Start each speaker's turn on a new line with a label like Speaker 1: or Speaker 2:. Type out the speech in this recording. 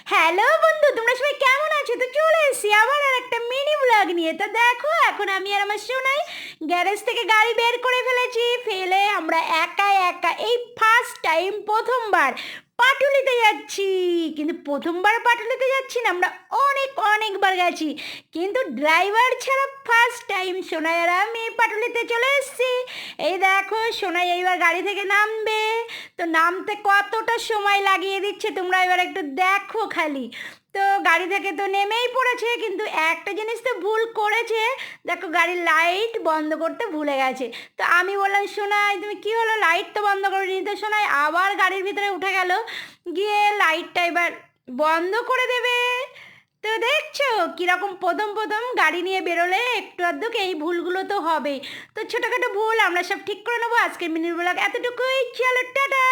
Speaker 1: Hello বন্ধু, তোমরা সবাই কেমন আছো? তো চলে এসেছি আবার আর একটা মিনি ব্লগ নিয়ে। তো দেখো, এখন আমি আর আমার সোনাই গ্যারেজ থেকে গাড়ি বের করে ফেলেছি। ফেলে আমরা একা একা এই ফার্স্ট টাইম, প্রথমবার পাটুলিতে যাচ্ছি। কিন্তু প্রথমবার পাটুলিতে যাচ্ছি না, আমরা অনেক অনেকবার গেছি, কিন্তু ড্রাইভার ছাড়া ফার্স্ট টাইম সোনাই আর আমি পাটুলিতে চলে এসেছি। এই দেখো, সোনাই এইবার গাড়ি থেকে নামবে। তো নামতে কতটা সময় লাগিয়ে দিচ্ছে তোমরা এবার একটু দেখো খালি। তো গাড়ি থেকে তো নেমেই পড়েছে, কিন্তু একটা জিনিস তো ভুল করেছে। দেখো, গাড়ির লাইট বন্ধ করতে ভুলে গেছে। তো আমি বললাম, সোনাই তুমি কি হলো, লাইট তো বন্ধ করিনি। তো সোনাই আবার গাড়ির ভিতরে উঠে গেল, গিয়ে লাইটটা এবার বন্ধ করে দেবে। তো দেখছো কীরকম প্রথম প্রথম গাড়ি নিয়ে বেরোলে একটু আধটু এই ভুলগুলো তো হবেই। তো ছোটোখাটো ভুল আমরা সব ঠিক করে নেবো। আজকের মিনিট ব্লগ এতটুকুই, চলো টাটা।